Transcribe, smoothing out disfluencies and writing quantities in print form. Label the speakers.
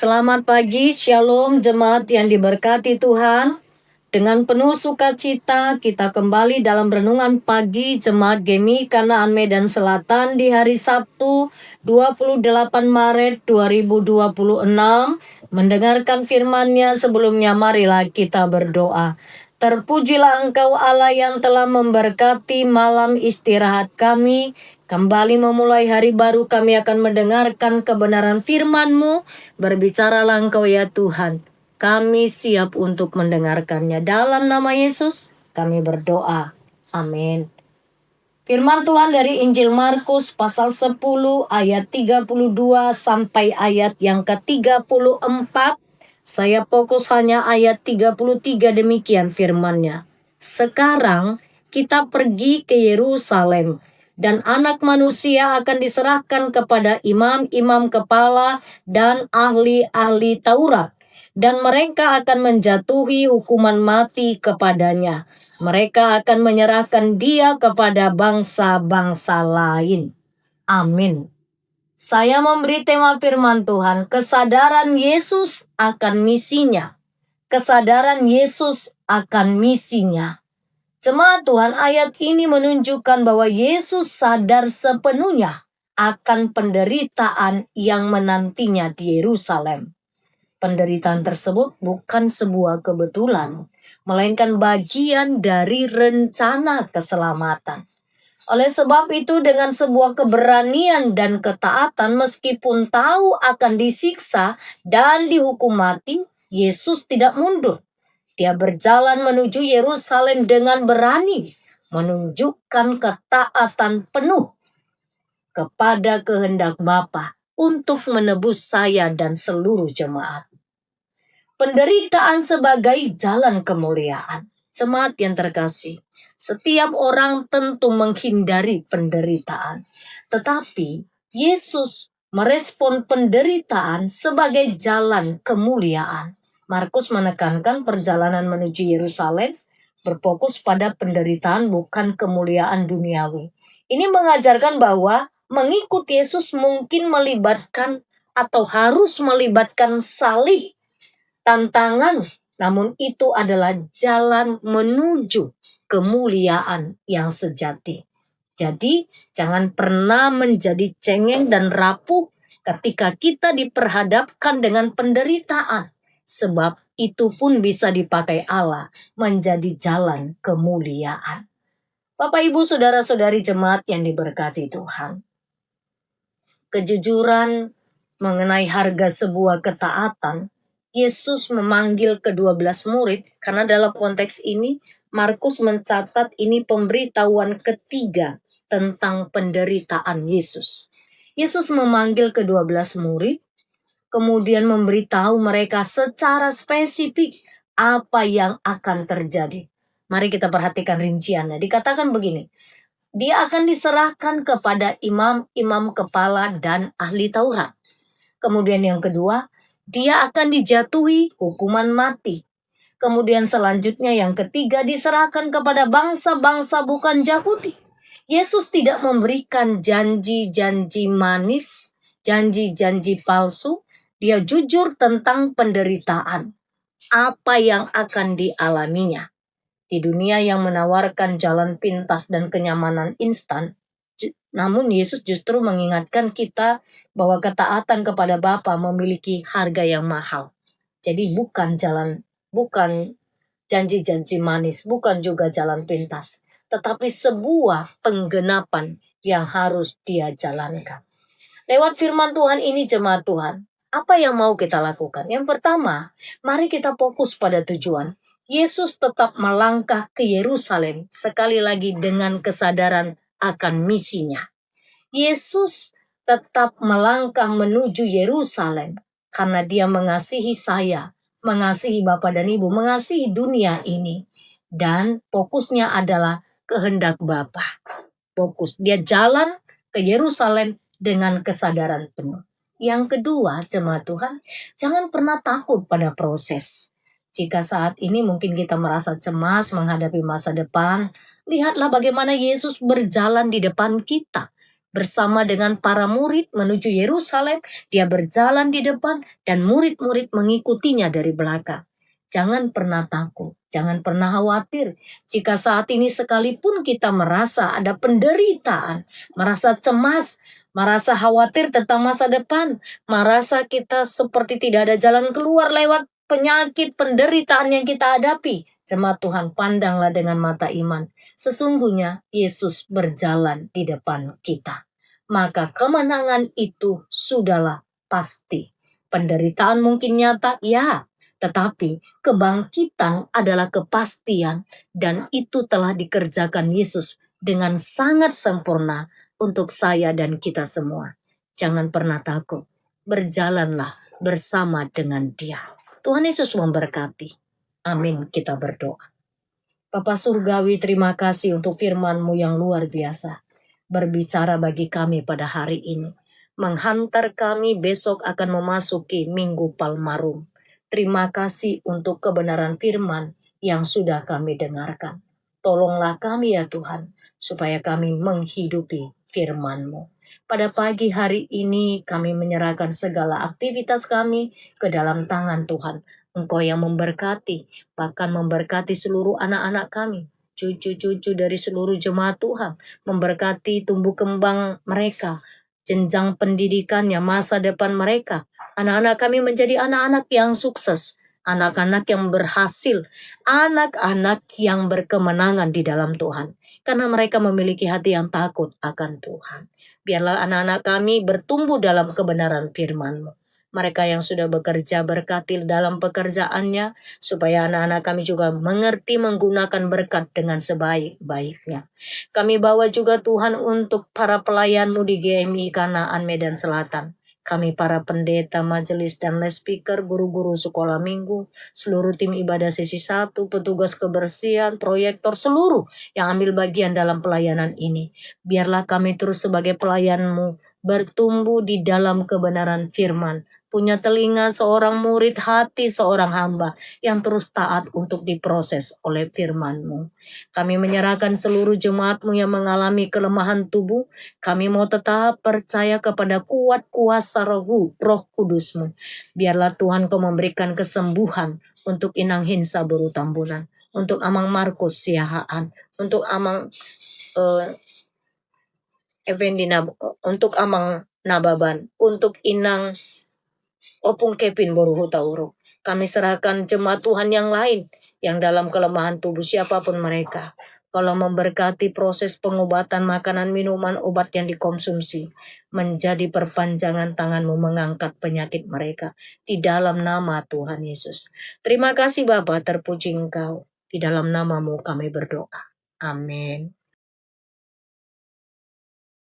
Speaker 1: Selamat pagi, Shalom jemaat yang diberkati Tuhan. Dengan penuh sukacita kita kembali dalam renungan pagi Jemaat GEMI Kanaan Medan Selatan di hari Sabtu 28 Maret 2026. Mendengarkan firman-Nya, sebelumnya marilah kita berdoa. Terpujilah Engkau Allah yang telah memberkati malam istirahat kami. Kembali memulai hari baru, kami akan mendengarkan kebenaran firman-Mu. Berbicaralah Engkau ya Tuhan. Kami siap untuk mendengarkannya. Dalam nama Yesus kami berdoa. Amin. Firman Tuhan dari Injil Markus pasal 10 ayat 32 sampai ayat yang ke-34. Saya fokus hanya ayat 33, demikian firman-Nya. Sekarang kita pergi ke Yerusalem, dan Anak Manusia akan diserahkan kepada imam-imam kepala dan ahli-ahli Taurat, dan mereka akan menjatuhi hukuman mati kepadanya. Mereka akan menyerahkan dia kepada bangsa-bangsa lain. Amin. Saya memberi tema firman Tuhan, kesadaran Yesus akan misinya. Kesadaran Yesus akan misinya. Jemaat Tuhan, ayat ini menunjukkan bahwa Yesus sadar sepenuhnya akan penderitaan yang menantinya di Yerusalem. Penderitaan tersebut bukan sebuah kebetulan, melainkan bagian dari rencana keselamatan. Oleh sebab itu, dengan sebuah keberanian dan ketaatan, meskipun tahu akan disiksa dan dihukum mati, Yesus tidak mundur. Dia berjalan menuju Yerusalem dengan berani, menunjukkan ketaatan penuh kepada kehendak Bapa untuk menebus saya dan seluruh jemaat. Penderitaan sebagai jalan kemuliaan. Jemaat yang terkasih, setiap orang tentu menghindari penderitaan. Tetapi Yesus merespon penderitaan sebagai jalan kemuliaan. Markus menekankan perjalanan menuju Yerusalem berfokus pada penderitaan, bukan kemuliaan duniawi. Ini mengajarkan bahwa mengikut Yesus mungkin melibatkan atau harus melibatkan salib, tantangan, namun itu adalah jalan menuju kemuliaan yang sejati. Jadi, jangan pernah menjadi cengeng dan rapuh ketika kita diperhadapkan dengan penderitaan, sebab itu pun bisa dipakai Allah menjadi jalan kemuliaan. Bapak, Ibu, saudara-saudari jemaat yang diberkati Tuhan. Kejujuran mengenai harga sebuah ketaatan, Yesus memanggil ke-12 murid, karena dalam konteks ini Markus mencatat ini pemberitahuan ketiga tentang penderitaan Yesus. Yesus memanggil ke-12 murid, kemudian memberitahu mereka secara spesifik apa yang akan terjadi. Mari kita perhatikan rinciannya. Dikatakan begini, dia akan diserahkan kepada imam-imam kepala dan ahli Taurat. Kemudian yang kedua, dia akan dijatuhi hukuman mati. Kemudian selanjutnya yang ketiga, diserahkan kepada bangsa-bangsa bukan Yahudi. Yesus tidak memberikan janji-janji manis, janji-janji palsu. Dia jujur tentang penderitaan, apa yang akan dialaminya. Di dunia yang menawarkan jalan pintas dan kenyamanan instan, namun Yesus justru mengingatkan kita bahwa ketaatan kepada Bapa memiliki harga yang mahal. Jadi bukan janji-janji manis, bukan juga jalan pintas, tetapi sebuah penggenapan yang harus dia jalankan. Lewat firman Tuhan ini, jemaat Tuhan, apa yang mau kita lakukan? Yang pertama, mari kita fokus pada tujuan. Yesus tetap melangkah ke Yerusalem, sekali lagi dengan kesadaran akan misinya. Yesus tetap melangkah menuju Yerusalem karena dia mengasihi saya, mengasihi Bapak dan Ibu, mengasihi dunia ini. Dan fokusnya adalah kehendak Bapa. Fokus, dia jalan ke Yerusalem dengan kesadaran penuh. Yang kedua, jemaat Tuhan, jangan pernah takut pada proses. Jika saat ini mungkin kita merasa cemas menghadapi masa depan, lihatlah bagaimana Yesus berjalan di depan kita. bersama dengan para murid menuju Yerusalem. Dia berjalan di depan dan murid-murid mengikutinya dari belakang. Jangan pernah takut, jangan pernah khawatir. Jika saat ini sekalipun kita merasa ada penderitaan, merasa cemas, merasa khawatir tentang masa depan, merasa kita seperti tidak ada jalan keluar lewat penyakit, penderitaan yang kita hadapi, jemaat Tuhan, pandanglah dengan mata iman. Sesungguhnya Yesus berjalan di depan kita. Maka kemenangan itu sudahlah pasti. Penderitaan mungkin nyata, ya. Tetapi kebangkitan adalah kepastian dan itu telah dikerjakan Yesus dengan sangat sempurna untuk saya dan kita semua. Jangan pernah takut. Berjalanlah bersama dengan Dia. Tuhan Yesus memberkati. Amin, kita berdoa. Bapa Surgawi, terima kasih untuk firman-Mu yang luar biasa. Berbicara bagi kami pada hari ini. Menghantar kami besok akan memasuki Minggu Palmarum. Terima kasih untuk kebenaran firman yang sudah kami dengarkan. Tolonglah kami ya Tuhan, supaya kami menghidupi firman-Mu. Pada pagi hari ini kami menyerahkan segala aktivitas kami ke dalam tangan Tuhan. Engkau yang memberkati, bahkan memberkati seluruh anak-anak kami, cucu-cucu dari seluruh jemaat Tuhan, memberkati tumbuh kembang mereka, jenjang pendidikannya, masa depan mereka. Anak-anak kami menjadi anak-anak yang sukses, anak-anak yang berhasil, anak-anak yang berkemenangan di dalam Tuhan. Karena mereka memiliki hati yang takut akan Tuhan. Biarlah anak-anak kami bertumbuh dalam kebenaran firman-Mu. Mereka yang sudah bekerja berkati dalam pekerjaannya, supaya anak-anak kami juga mengerti menggunakan berkat dengan sebaik-baiknya. Kami bawa juga Tuhan untuk para pelayan-Mu di GMI Kanaan Medan Selatan. Kami para pendeta, majelis, dan les speaker, guru-guru sekolah minggu, seluruh tim ibadah sesi 1, petugas kebersihan, proyektor, seluruh yang ambil bagian dalam pelayanan ini. Biarlah kami terus sebagai pelayan-Mu bertumbuh di dalam kebenaran firman, punya telinga seorang murid, hati seorang hamba yang terus taat untuk diproses oleh firman-Mu. Kami menyerahkan seluruh jemaat-Mu yang mengalami kelemahan tubuh. Kami mau tetap percaya kepada kuat kuasa Roh Kudus-Mu. Biarlah Tuhan Kau memberikan kesembuhan untuk Inang Hinsa Buru Tambunan, untuk Amang Markus Siahaan, untuk Amang Effendi untuk Amang Nababan, untuk Inang Opung Kevin Boru Hutauro. Kami serahkan jemaat Tuhan yang lain yang dalam kelemahan tubuh siapapun mereka. Kalau memberkati proses pengobatan makanan, minuman, obat yang dikonsumsi, menjadi perpanjangan tangan-Mu mengangkat penyakit mereka di dalam nama Tuhan Yesus. Terima kasih Bapa, terpuji Engkau. Di dalam nama-Mu kami berdoa. Amin.